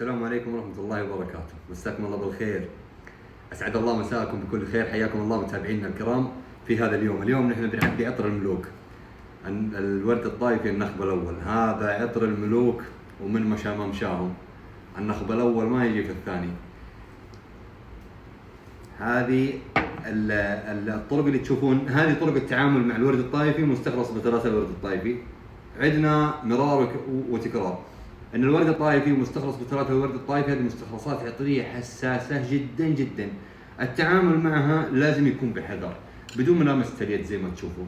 السلام عليكم ورحمة الله وبركاته، مساكم الله بالخير. أسعد الله مساكم بكل خير، حياكم الله متابعينا الكرام في هذا اليوم. اليوم نحن بنعدي عطر الملوك، عن الورد الطايفي النخبة الأول. هذا عطر الملوك ومن مشى ما مشاهم، النخبة الأول ما يجي في الثاني. هذه الطرق اللي تشوفون، هذه طرق التعامل مع الورد الطايفي مستخلص بثلاثة الورد الطايفي. عندنا مرار وتكرار ان الورد الطايفي مستخلص بثلاثة الورد الطايفي. هذه مستخلصات عطرية حساسة جدا جدا، التعامل معها لازم يكون بحذر بدون ملامسة اليد زي ما تشوفون.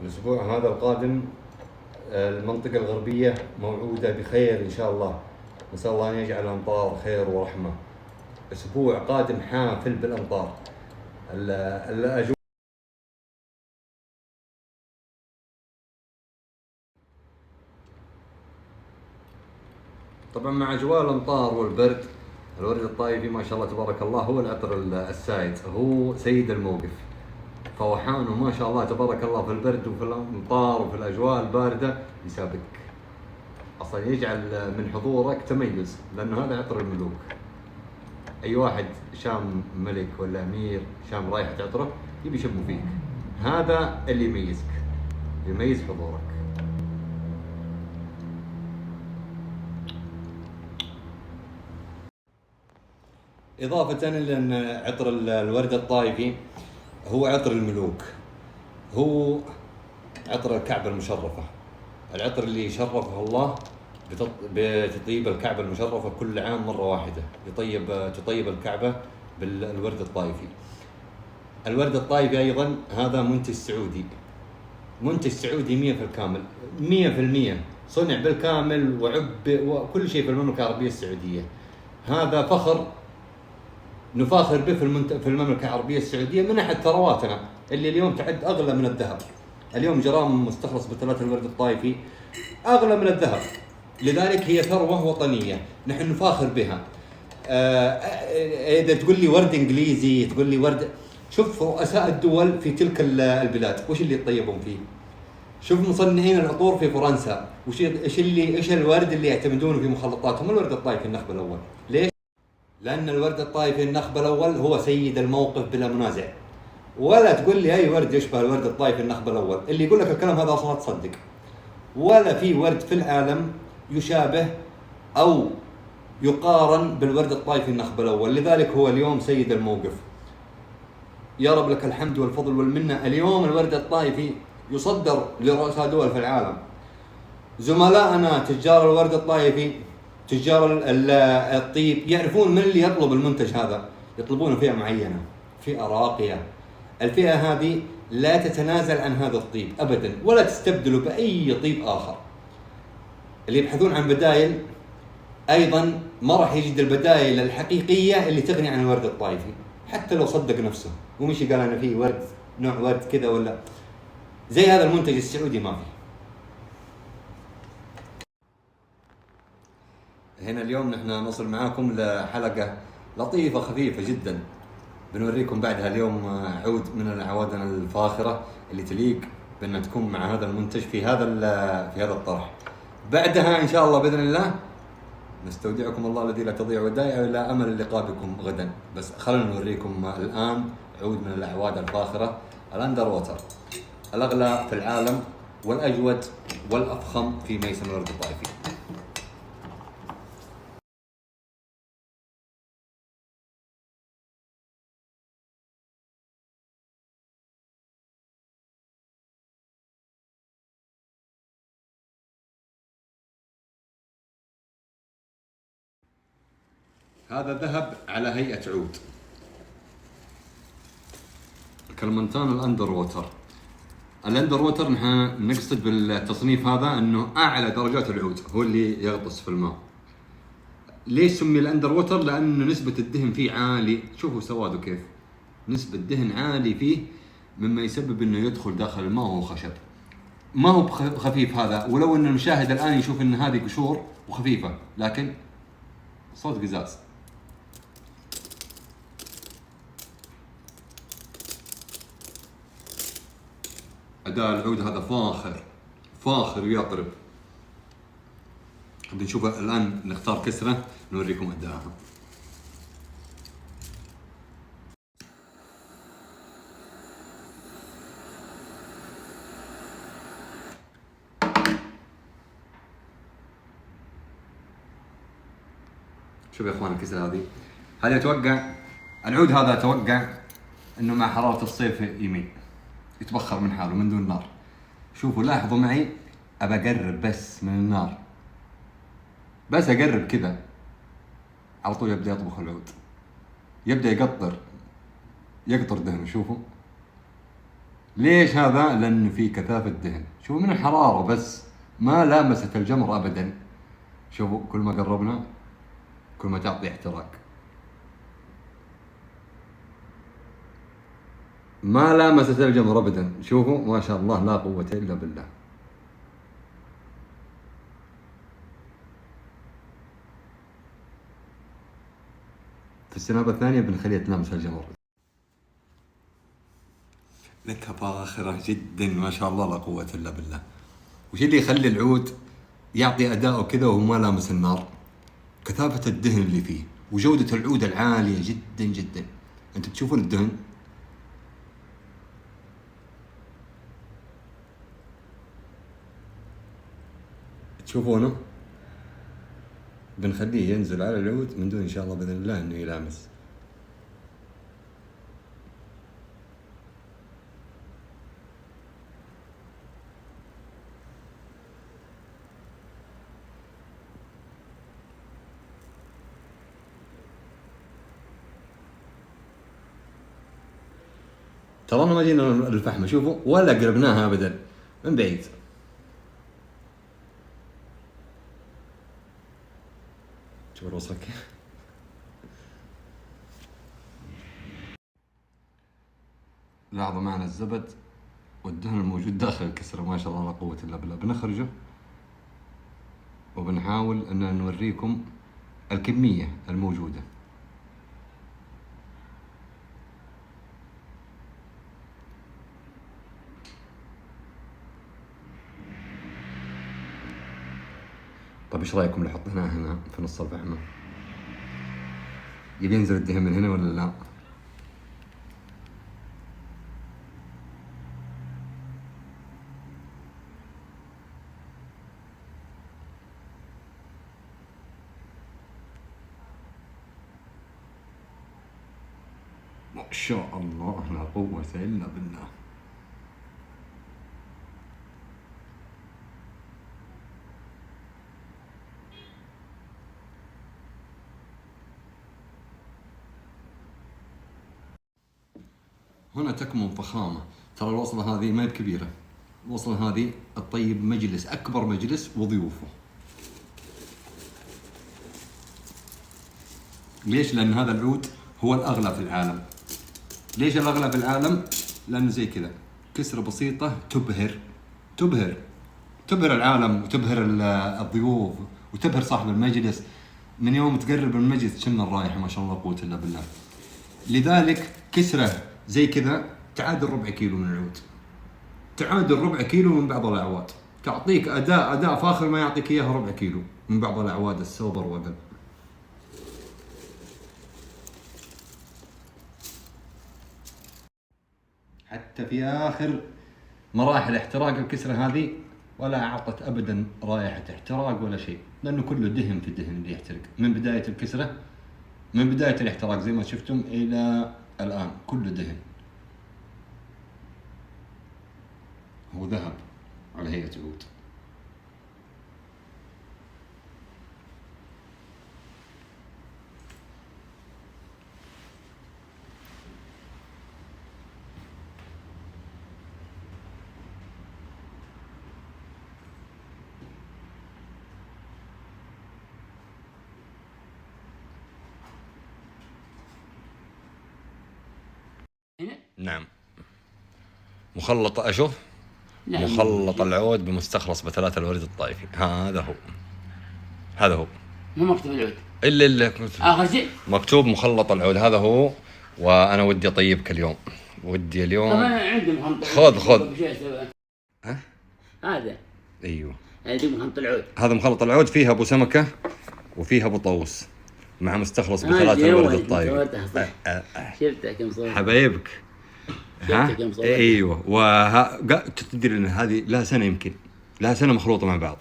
الأسبوع هذا القادم المنطقة الغربية موعودة بخير إن شاء الله، نسأل الله أن يجعل الأمطار خير ورحمة. أسبوع قادم حافل بالأمطار. الأجواء طبعا مع أجواء الأمطار والبرد، الورد الطايفي ما شاء الله تبارك الله هو العطر السائد، هو سيد الموقف. فوحانه ما شاء الله تبارك الله في البرد وفي الأمطار وفي الأجواء الباردة يسابقك، أصلا يجعل من حضورك تميز، لأنه هذا عطر الملوك. أي واحد شام ملك ولا أمير شام رايحة عطره يبي يشمه فيك، هذا اللي يميزك، يميز حضورك. إضافة إلى أن عطر الورد الطايفي هو عطر الملوك، هو عطر الكعبة المشرفة، العطر اللي شرفه الله بتطيب الكعبة المشرفة كل عام مرة واحدة، تطيب الكعبة بالورد الطايفي. الورد الطايفي أيضا هذا منتج سعودي، منتج سعودي 100%، صنع بالكامل وكل شيء في المملكة العربية السعودية. هذا فخر نفاخر به في المملكة العربية السعودية من أحد ثرواتنا اللي اليوم تعد أغلى من الذهب. اليوم جرام مستخلص بثلاثة الورد الطايفي أغلى من الذهب، لذلك هي ثروة وطنية نحن نفاخر بها. إذا تقول لي ورد إنجليزي، تقول لي ورد، شوف رؤساء الدول في تلك البلاد وش اللي يطيبون فيه، شوف مصنعين العطور في فرنسا ايش الورد اللي يعتمدونه في مخلطاتهم، الورد الطايفي النخبة الأول. ليش؟ لأن الورد الطايفي النخبة الأول هو سيد الموقف بلا منازع. ولا تقول لي أي ورد يشبه الورد الطايفي النخبة الأول، اللي يقول لك الكلام هذا أصلا تصدق. ولا في ورد في العالم يشابه أو يقارن بالورد الطايفي النخبة الأول، لذلك هو اليوم سيد الموقف. يا رب لك الحمد والفضل والمنة. اليوم الورد الطايفي يصدر لرؤساء دول في العالم. زملائنا تجار الورد الطايفي، تجار الطيب، يعرفون من اللي يطلب المنتج هذا، يطلبونه فئة معينة، فئة راقية. الفئة هذه لا تتنازل عن هذا الطيب أبدا، ولا تستبدله بأي طيب آخر. اللي يبحثون عن بدائل أيضا ما راح يجد البدائل الحقيقية اللي تغني عن الورد الطايفي، حتى لو صدق نفسه ومشي قال أنا فيه ورد نوع ورد كذا ولا زي هذا المنتج السعودي ما فيه. هنا اليوم نحن نصل معاكم لحلقة لطيفة خفيفة جدا، بنوريكم بعدها اليوم عود من العوادن الفاخرة اللي تليق بأن تكون مع هذا المنتج في هذا الطرح. بعدها إن شاء الله بإذن الله نستودعكم الله الذي لا تضيع ودائعه إلى أمل اللقاء بكم غدا. بس خلونا نوريكم الآن عود من الأعواد الفاخرة، الأندر ووتر، الأغلى في العالم والأجود والأفخم في ميسم الورد الطايفي. هذا ذهب على هيئة عود. كلمنتان الاندر ووتر. الاندر ووتر نحن نقصد بالتصنيف هذا انه اعلى درجات العود هو اللي يغطس في الماء. ليش سمي الاندر ووتر؟ لانه نسبة الدهن فيه عالي. شوفوا سواده كيف، نسبة دهن عالي فيه، مما يسبب انه يدخل داخل الماء وهو خشب. ما هو خفيف هذا، ولو ان المشاهد الان يشوف ان هذه قشور وخفيفة، لكن صوت قزاز. أداء العود هذا فاخر فاخر ويطرب. نشوف الآن، نختار كسرة نوريكم أداءها. شوف يا اخوان الكسرة هذه اتوقع العود هذا اتوقع انه مع حرارة الصيف يميل يتبخر من حاله من دون نار. شوفوا لاحظوا معي، ابى اقرب بس من النار، بس اقرب كذا على طول يبدا يطبخ العود، يبدا يقطر دهن. شوفوا ليش هذا؟ لانه في كثافة دهن. شوفوا من الحرارة بس ما لامست الجمر ابدا. شوفوا كل ما قربنا كل ما تعطي احتراق. ما لامست الجمر ابدا. شوفوا ما شاء الله لا قوة الا بالله. في السنابة الثانية بنخليها تلامس الجمر. نكهة فاخرة جدا ما شاء الله لا قوة الا بالله. وش اللي يخلي العود يعطي اداءه كذا وهو ما لامس النار؟ كثافة الدهن اللي فيه وجودة العود العالية جدا جدا. انتم تشوفون الدهن، تشوفونه؟ بنخليه ينزل على العود من دون ان شاء الله باذن الله انه يلامس. ترانا ما جينا الفحمة، شوفوا ولا قربناها ابدا، من بعيد. شوف الوصلة كيف. لاحظوا معنا الزبد والدهن الموجود داخل الكسرة ما شاء الله لا قوة الا بالله. بنخرجه وبنحاول ان نوريكم الكمية الموجودة. طيب ايش رايكم لو حطيناها هنا في نص الفحمة؟ يبي ينزل الدهن من هنا ولا لا؟ ما شاء الله لا قوة الا بالله. هنا تكمن فخامة. ترى الوصلة هذه ما هي بكبيرة، الوصلة هذه تطيب مجلس، أكبر مجلس وضيوفه. ليش؟ لأن هذا العود هو الأغلى في العالم. ليش الأغلى في العالم؟ لأنه زي كذا كسرة بسيطة تبهر العالم وتبهر الضيوف وتبهر صاحب المجلس. من يوم تقرب من المجلس تشم الرائحة ما شاء الله لا قوة إلا بالله. لذلك كسرة زي كذا تعادل ربع كيلو من العود، تعادل ربع كيلو من بعض الأعواد، تعطيك أداء فاخر ما يعطيك إياه ربع كيلو من بعض الأعواد السوبر وقل. حتى في آخر مراحل احتراق الكسرة هذه ولا أعطت أبدا رائحة احتراق ولا شيء، لأنه كله دهن في دهن اللي يحترق من بداية الكسرة، من بداية الاحتراق زي ما شفتم إلى الآن كله دهن. هو ذهب على هيئة عود. هنا؟ نعم. مخلط اشوف. لا، مخلط العود بمستخلص بتلات الورد الطائفي، هذا هو. هذا هو. مو مكتوب العود. الا اخر شيء مكتوب مخلط العود، هذا هو. وانا ودي اطيبك اليوم، ودي اليوم. طبعا عندي مخلط. خذ. ها؟ هذا. ايوه. هذه مخلط العود. هذا مخلط العود، فيها ابو سمكه وفيها ابو طاووس مع مستخلص بثلاث الورد الطايف. شفتها كم صوت حبايبك. ها؟ ايوه. تدري ان هذه لها سنه، يمكن لها سنه مخلوطه مع بعض.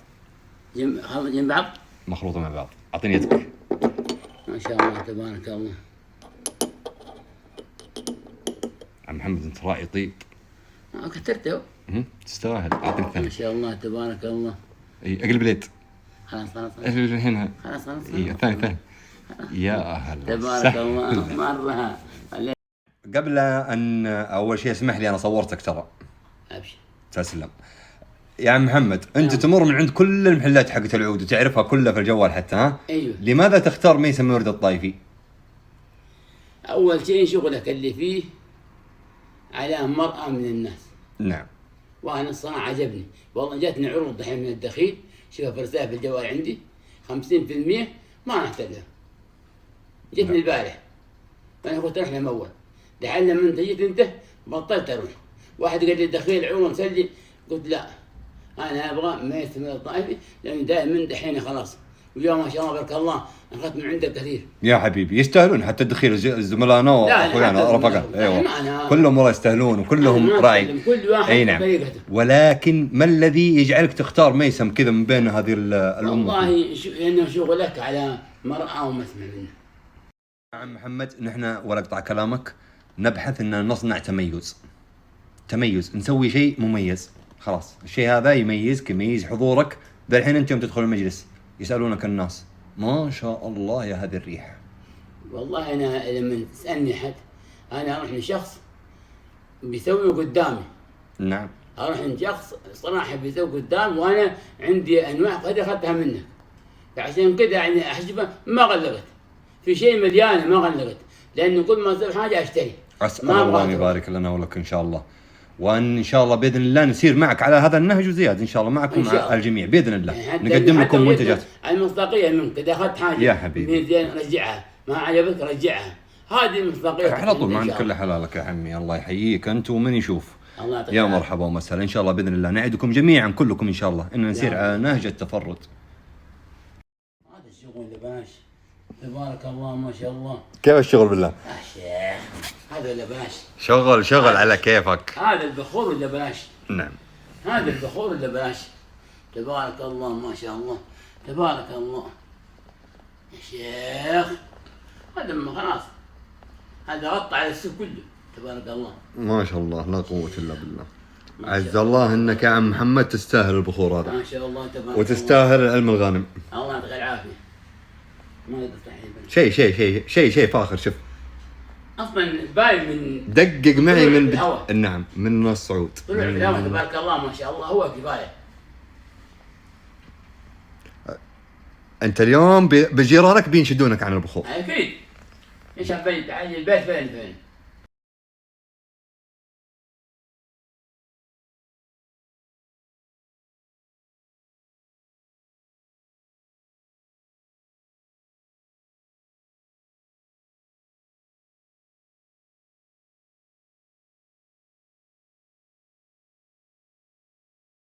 جنب بعض. مخلوطه مع بعض. اعطيني يدك. ما شاء الله تبارك الله. عم محمد انت راعي طيب. كثرته. تستاهل. اعطيني الثاني. ما شاء الله تبارك الله. اي اقلب اليد. خلاص. هنا. خلاص. اي الثاني. يا اهلا تبارك الله. مرة. قبل ان اول شيء اسمح لي، انا صورتك ترى. ابشر. تسلم. يا عم محمد، انت تمر من عند كل المحلات حقت العود وتعرفها كلها في الجوال حتى، ها؟ ايوه. لماذا تختار ميسم ورد الطائفي؟ اول شيء شغلك اللي فيه على مرأة من الناس. نعم. وانا الصراحة عجبني، والله جاتني عروض دحين من الدخيل، شوفها فرسها في الجوال عندي 50% ما نحتاجها. جتني البارح، فانا قلت اروح لمول، دحين لما انت جيت انت بطلت اروح. واحد قال لي الدخيل عروض مسلي، قلت لا، انا ابغى ميسم ورد الطائفي، لان دائما دحين خلاص، واليوم ما شاء الله بارك الله اخذت من عندك كثير. يا حبيبي يستاهلون، حتى الدخيل زملائنا واخويانا رفقه. ايوه كلهم والله يستاهلون وكلهم راعي. كل واحد اي نعم. بطريقته. ولكن ما الذي يجعلك تختار ميسم كذا من بين هذه الامور؟ والله انه شغلك على مرأة ومسمع منه. عم محمد، نحن ولا اقطع كلامك، نبحث ان نصنع تميز، نسوي شيء مميز. خلاص الشيء هذا يميزك، يميز حضورك. الحين انت يوم تدخل المجلس يسالونك الناس ما شاء الله يا هذه الريحه. والله انا لما تسالني حد، انا اروح لشخص بيسوي قدامي. نعم. اروح لشخص صراحه بيسوي قدام، وانا عندي انواع قد اخذتها منه، فعشان كذا يعني احجبه ما غلقت في شيء مليانه، ما غلقت، لانه كل ما اسوي حاجه اشتري. اسال الله ان يبارك لنا ولك ان شاء الله، وان شاء الله باذن الله نسير معك على هذا النهج وزياده ان شاء الله معكم مع الجميع باذن الله. يعني نقدم لكم منتجات. المصداقيه منك، اذا اخذت حاجه يا حبيبي زين رجعها، ما عجبك رجعها، هذه المصداقيه على طول. ما عندك كل حلالك يا عمي، الله يحييك انت ومن يشوف. الله يعطيك يا مرحبا ومسهلا ان شاء الله باذن الله. نعدكم جميعا كلكم ان شاء الله ان نسير على نهج التفرد. هذا الشغل اللي بلاش، تبارك الله ما شاء الله. كيف الشغل بالله؟ شيخ هذا اللي بلاش. شغل على كيفك. هذا البخور اللي بلاش. نعم. هذا البخور اللي بلاش. تبارك الله ما شاء الله، تبارك الله يا شيخ. هذا خلاص، هذا غطى على السوق كله. تبارك الله ما شاء الله، لا قوة الا بالله. عز الله انك يا عم محمد تستاهل البخور هذا. ما شاء الله تبارك وتستاهل العلم الغانم. الله يعطيك العافية. ما يقدر شيء فاخر. شوف اصلا باين من دقق معي من نعم من الصعود. طلع الهواء تبارك الله ما شاء الله، هو كفايه. انت اليوم بجيرانك بينشدونك عن البخور. اكيد. ايش البيت؟ البيت فين؟